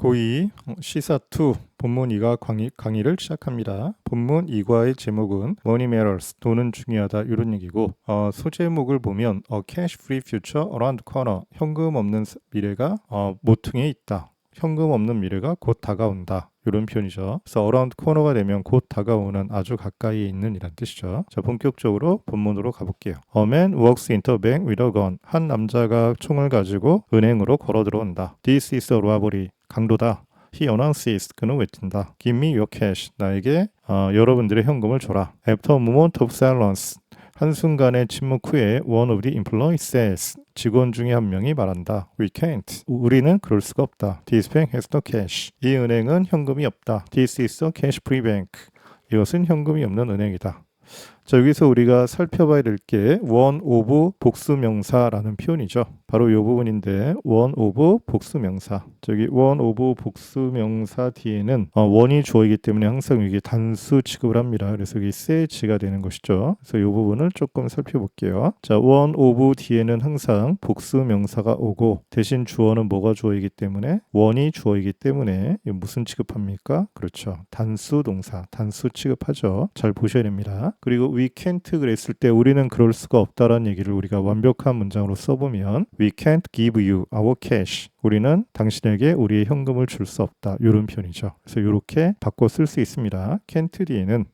고2 시사2 본문 2가 강의를 시작합니다. 본문 2과의 제목은 Money Matters, 돈은 중요하다 이런 얘기고 소제목을 보면 Cash Free Future Around the Corner, 현금 없는 미래가 모퉁이에 있다. 현금 없는 미래가 곧 다가온다. 이런 표현이죠. 그래서 around corner가 되면 곧 다가오는, 아주 가까이에 있는 이란 뜻이죠. 자, 본격적으로 본문으로 가볼게요. A man walks into a bank with a gun. 한 남자가 총을 가지고 은행으로 걸어 들어온다. This is a robbery. 강도다. He announces. 그는 외친다. Give me your cash. 나에게 여러분들의 현금을 줘라. After a moment of silence. 한순간의 침묵 후에 one of the employees says. 직원 중에 한 명이 말한다. We can't. 우리는 그럴 수가 없다. This bank has no cash. 이 은행은 현금이 없다. This is a cash-free bank. 이것은 현금이 없는 은행이다. 자, 여기서 우리가 살펴봐야 될 게 one of 복수명사라는 표현이죠. 바로 이 부분인데 one of 복수명사. 저기 one of 복수명사 뒤에는 one이 주어이기 때문에 항상 이게 단수 취급을 합니다. 그래서 이게 says가 되는 것이죠. 그래서 이 부분을 조금 살펴볼게요. 자, one of 뒤에는 항상 복수명사가 오고 대신 주어는 뭐가 주어이기 때문에 one이 주어이기 때문에 무슨 취급합니까? 그렇죠. 단수 동사, 단수 취급하죠. 잘 보셔야 됩니다. 그리고 we can't 그랬을 때 우리는 그럴 수가 없다라는 얘기를 우리가 완벽한 문장으로 써보면 We can't give you our cash. 우리는 당신에게 우리의 현금을 줄 수 없다. 이런 표현이죠. 그래서 이렇게 바꿔 쓸 수 있습니다. can't 뒤에는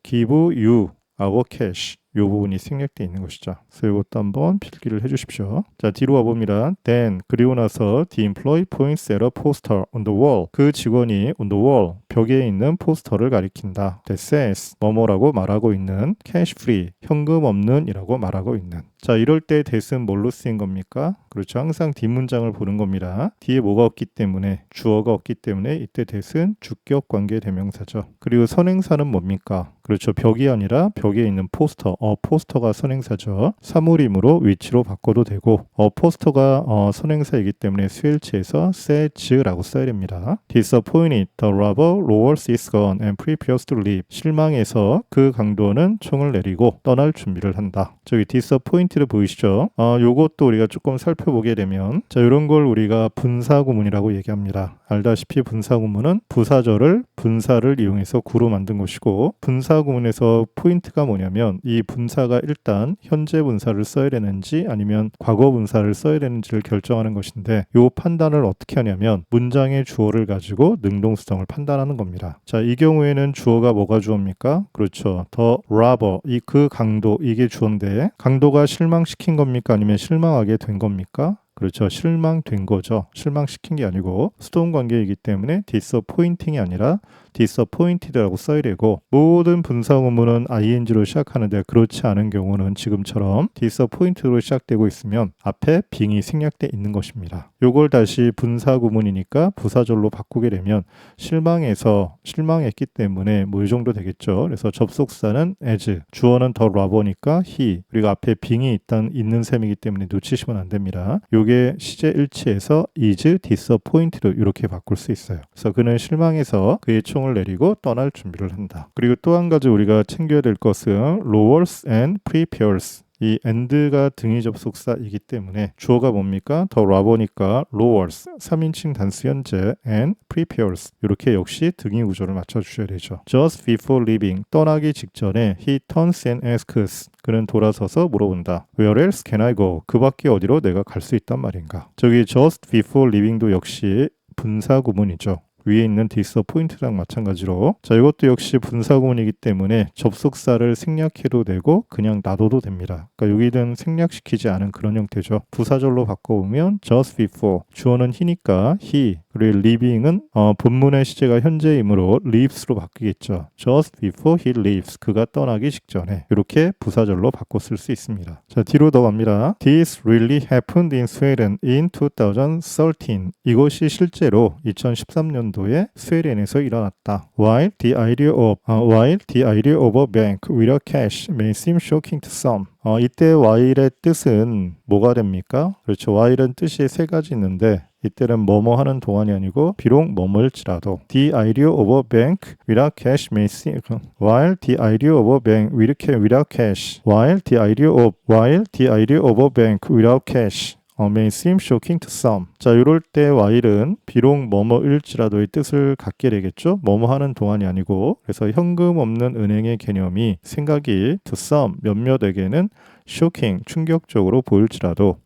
give you our cash. 이 부분이 생략되어 있는 것이죠. 그래서 이것도 한번 필기를 해주십시오. 자, 뒤로 와봅니다. Then, 그리고 나서 the employee points at a poster on the wall. 그 직원이 on the wall, 벽에 있는 포스터를 가리킨다. That says, 뭐뭐라고 말하고 있는 cash free, 현금 없는 이라고 말하고 있는. 자, 이럴 때 that은 뭘로 쓰인 겁니까? 그렇죠. 항상 뒷문장을 보는 겁니다. 뒤에 뭐가 없기 때문에, 주어가 없기 때문에 이때 that은 주격 관계 대명사죠. 그리고 선행사는 뭡니까? 그렇죠. 벽이 아니라 벽에 있는 포스터. 포스터가 선행사죠. 사물이므로 위치로 바꿔도 되고 포스터가 선행사이기 때문에 수일치에서 says라고 써야 됩니다. Disappointed, the robber lowers his gun and prepares to leave. 실망해서 그 강도는 총을 내리고 떠날 준비를 한다. 저기 disappointed 보이시죠? 요것도 우리가 조금 살펴보게 되면 자, 이런 걸 우리가 분사구문이라고 얘기합니다. 알다시피 분사구문은 부사절을 분사를 이용해서 구로 만든 것이고 분사구문에서 포인트가 뭐냐면 이 분사가 일단 현재 분사를 써야 되는지 아니면 과거 분사를 써야 되는지를 결정하는 것인데 이 판단을 어떻게 하냐면 문장의 주어를 가지고 능동수정을 판단하는 겁니다. 자, 이 경우에는 주어가 뭐가 주어입니까? 그렇죠. The robber, 그 강도, 이게 주어인데 강도가 실망시킨 겁니까? 아니면 실망하게 된 겁니까? 그렇죠. 실망된 거죠. 실망시킨 게 아니고 수동 관계이기 때문에 disappointing이 아니라 disappointed라고 써야 되고 모든 분사구문은 ing로 시작하는데 그렇지 않은 경우는 지금처럼 disappointed로 시작되고 있으면 앞에 being이 생략돼 있는 것입니다. 요걸 다시 분사구문이니까 부사절로 바꾸게 되면 실망했기 때문에 뭐 이 정도 되겠죠. 그래서 접속사는 as, 주어는 the robber니까 he, 그리고 앞에 being이 일단 있는 셈이기 때문에 놓치시면 안 됩니다. 요게 시제 일치에서 is disappointed 이렇게 바꿀 수 있어요. 그래서 그는 실망해서 그의 총을 내리고 떠날 준비를 한다. 그리고 또 한 가지 우리가 챙겨야 될 것은 lowers and prepares. 이 and가 등위 접속사이기 때문에 주어가 뭡니까? 더 robber니까 lowers, 3인칭 단수 현재 and prepares 이렇게 역시 등위 구조를 맞춰주셔야 되죠. Just before leaving, 떠나기 직전에 he turns and asks, 그는 돌아서서 물어본다. Where else can I go? 그 밖에 어디로 내가 갈 수 있단 말인가? 저기 just before leaving도 역시 분사 구문이죠. 위에 있는 disappointed랑 마찬가지로 자, 이것도 역시 분사구문이기 때문에 접속사를 생략해도 되고 그냥 놔둬도 됩니다. 그러니까 여기는 생략시키지 않은 그런 형태죠. 부사절로 바꿔보면 just before, 주어는 he니까 he, 그리고 leaving은 본문의 시제가 현재이므로 leaves로 바뀌겠죠. just before he leaves, 그가 떠나기 직전에 이렇게 부사절로 바꿔 쓸 수 있습니다. 자, 뒤로 더 갑니다. This really happened in Sweden in 2013. 이것이 실제로 2013년도에 스웨덴에서 일어났다. While the idea of a bank without cash may seem shocking to some. 이때 while의 뜻은 뭐가 됩니까? 그렇죠. while은 뜻이 세 가지 있는데 이때는 뭐뭐 하는 동안이 아니고 비록 머물지라도 the idea of a bank without cash may seem while the idea of a bank without cash while the idea of a bank without cash may seem shocking to some. 자, 이럴 때 while은 비록 뭐뭐일지라도의 뜻을 갖게 되겠죠. 뭐뭐 하는 동안이 아니고 그래서 현금 없는 은행의 개념이 생각이 to some 몇몇에게는 shocking 충격적으로 보일지라도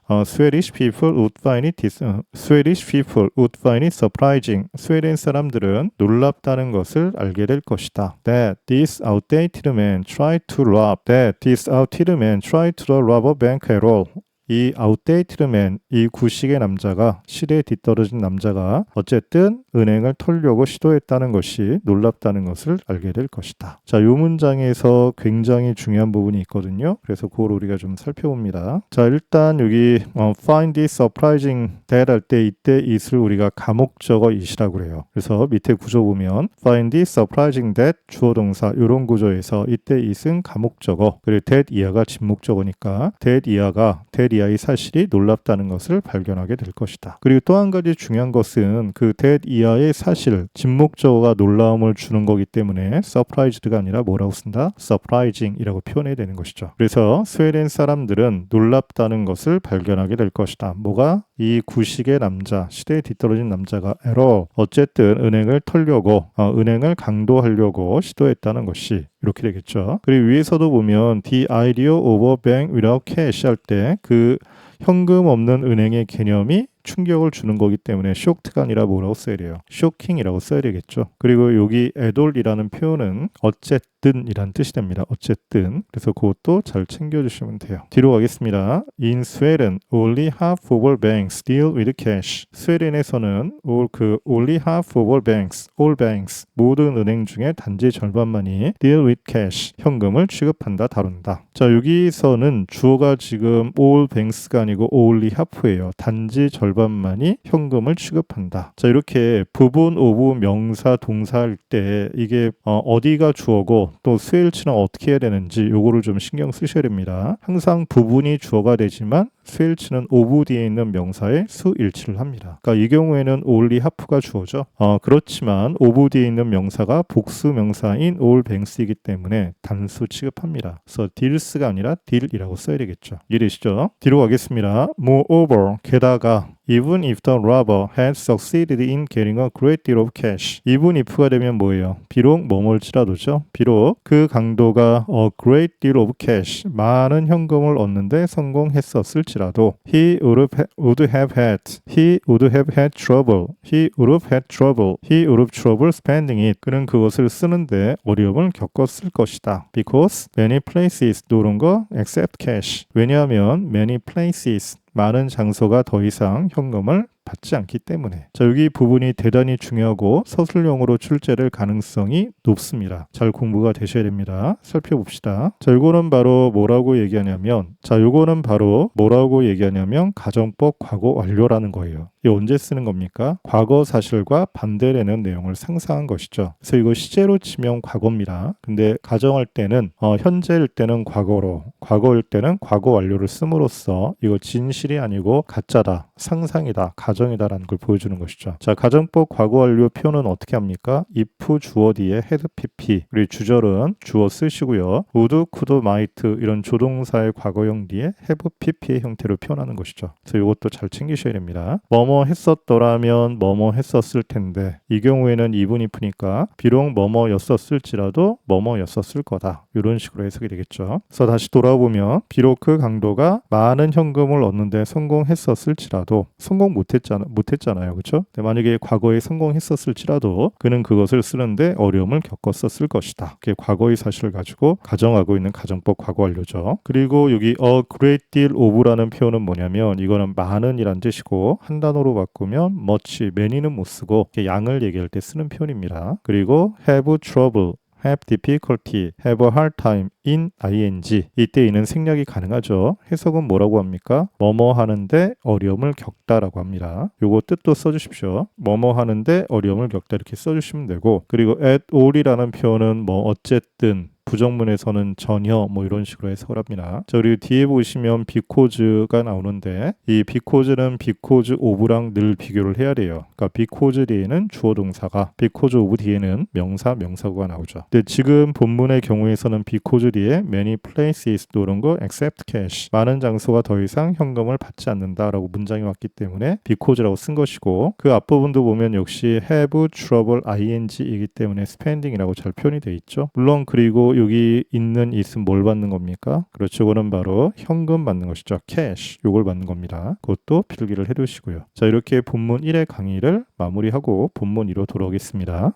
Swedish people would find it surprising. 스웨덴 사람들은 놀랍다는 것을 알게 될 것이다. That this outdated man tried to rob a bank at all. 이 outdated man, 이 구식의 남자가, 시대에 뒤떨어진 남자가 어쨌든 은행을 털려고 시도했다는 것이 놀랍다는 것을 알게 될 것이다. 자, 이 문장에서 굉장히 중요한 부분이 있거든요. 그래서 그걸 우리가 좀 살펴봅니다. 자, 일단 여기 find it surprising that 할 때 이때 it을 우리가 가목적어 it이라고 그래요. 그래서 밑에 구조 보면 find it surprising that 주어 동사 이런 구조에서 이때 it은 가목적어 그리고 that 이하가 진목적어니까 that 이하의 사실이 놀랍다는 것을 발견하게 될 것이다. 그리고 또 한 가지 중요한 것은 그 that 이하의 사실, 진목적어가 놀라움을 주는 거기 때문에 surprised가 아니라 뭐라고 쓴다? surprising이라고 표현해야 되는 것이죠. 그래서 스웨덴 사람들은 놀랍다는 것을 발견하게 될 것이다. 뭐가? 이 구식의 남자, 시대에 뒤떨어진 남자가 어쨌든 은행을 털려고, 은행을 강도하려고 시도했다는 것이 이렇게 되겠죠. 그리고 위에서도 보면 the idea of a bank without cash 할 때 그 현금 없는 은행의 개념이 충격을 주는 거기 때문에 shocked가 아니라 뭐라고 써야 돼요? shocking이라고 써야 되겠죠. 그리고 여기 at all이라는 표현은 어쨌든 이란 뜻이 됩니다. 어쨌든. 그래서 그것도 잘 챙겨주시면 돼요. 뒤로 가겠습니다. In Sweden, only half of all banks deal with cash. 스웨덴에서는 only half of all banks, 모든 은행 중에 단지 절반만이 deal with cash, 현금을 취급한다, 다룬다. 자, 여기서는 주어가 지금 all banks가 아니고 only half예요. 단지 절반만이 현금을 취급한다. 자, 이렇게 부분 오브 명사 동사할 때 이게 어디가 주어고 또 수일치는 어떻게 해야 되는지 요거를 좀 신경 쓰셔야 됩니다. 항상 부분이 주어가 되지만 수일치는 오브 뒤에 있는 명사에 수일치를 합니다. 그러니까 이 경우에는 only half가 주어죠. 그렇지만 오브 뒤에 있는 명사가 복수 명사인 all banks이기 때문에 단수 취급합니다. 그래서 deals가 아니라 deal이라고 써야 되겠죠. 이해되시죠? 뒤로 가겠습니다. Moreover, 게다가 Even if the robber had succeeded in getting a great deal of cash. even if가 되면 뭐예요? 비록 뭐뭐일지라도죠. 비록 그 강도가 a great deal of cash, 많은 현금을 얻는데 성공했었을지라도 he would have had trouble spending it. 그는 그것을 쓰는데 어려움을 겪었을 것이다. Because many places 노는 거 except cash. 왜냐하면 many places 많은 장소가 더 이상 현금을 받지 않기 때문에. 자, 여기 부분이 대단히 중요하고 서술형으로 출제될 가능성이 높습니다. 잘 공부가 되셔야 됩니다. 살펴봅시다. 자, 요거는 바로 뭐라고 얘기하냐면 가정법 과거 완료라는 거예요. 이게 언제 쓰는 겁니까? 과거 사실과 반대되는 내용을 상상한 것이죠. 그래서 이거 시제로 치면 과거입니다. 근데 가정할 때는 현재일 때는 과거로, 과거일 때는 과거 완료를 씀으로써 이거 진실이 아니고 가짜다, 상상이다, 가정이다라는 걸 보여주는 것이죠. 자, 가정법 과거 완료 표현은 어떻게 합니까? if 주어 뒤에 had pp, 그리고 주절은 주어 쓰시고요. would, could, might 이런 조동사의 과거형 뒤에 have pp의 형태로 표현하는 것이죠. 그래서 이것도 잘 챙기셔야 됩니다. 뭐뭐 했었더라면 뭐뭐 했었을 텐데, 이 경우에는 even if니까 비록 뭐뭐였었을지라도 뭐뭐였었을 거다, 이런 식으로 해석이 되겠죠. 그래서 다시 돌아보면 비록 그 강도가 많은 현금을 얻는데 성공했었을지라도 성공 못했잖아요. 그렇죠? 만약에 과거에 성공했었을지라도 그는 그것을 쓰는데 어려움을 겪었었을 것이다. 그게 과거의 사실을 가지고 가정하고 있는 가정법 과거 완료죠. 그리고 여기 a great deal of라는 표현은 뭐냐면 이거는 많은이란 뜻이고 한 단어로 바꾸면 much, many는 못 쓰고 양을 얘기할 때 쓰는 표현입니다. 그리고 have trouble, have difficulty, have a hard time in ing. 이때 이는 생략이 가능하죠. 해석은 뭐라고 합니까? 뭐뭐 하는데 어려움을 겪다라고 합니다. 요거 뜻도 써주십시오. 뭐뭐 하는데 어려움을 겪다 이렇게 써주시면 되고, 그리고 at all이라는 표현은 뭐 어쨌든 부정문에서는 전혀 뭐 이런 식으로 해석을 합니다. 자, 그리고 뒤에 보시면 because가 나오는데 이 because는 because of랑 늘 비교를 해야 돼요. 그러니까 because 뒤에는 주어 동사가, because of 뒤에는 명사, 명사구가 나오죠. 근데 지금 본문의 경우에서는 because 뒤에 many places 또 이런 거 except cash, 많은 장소가 더 이상 현금을 받지 않는다라고 문장이 왔기 때문에 because라고 쓴 것이고, 그 앞부분도 보면 역시 have trouble ing이기 때문에 spending이라고 잘 표현이 돼 있죠. 물론 그리고 여기 있는 it은 뭘 받는 겁니까? 그렇죠. 그거는 바로 현금 받는 것이죠. cash, 요걸 받는 겁니다. 그것도 필기를 해두시고요. 자, 이렇게 본문 1의 강의를 마무리하고 본문 2로 돌아오겠습니다.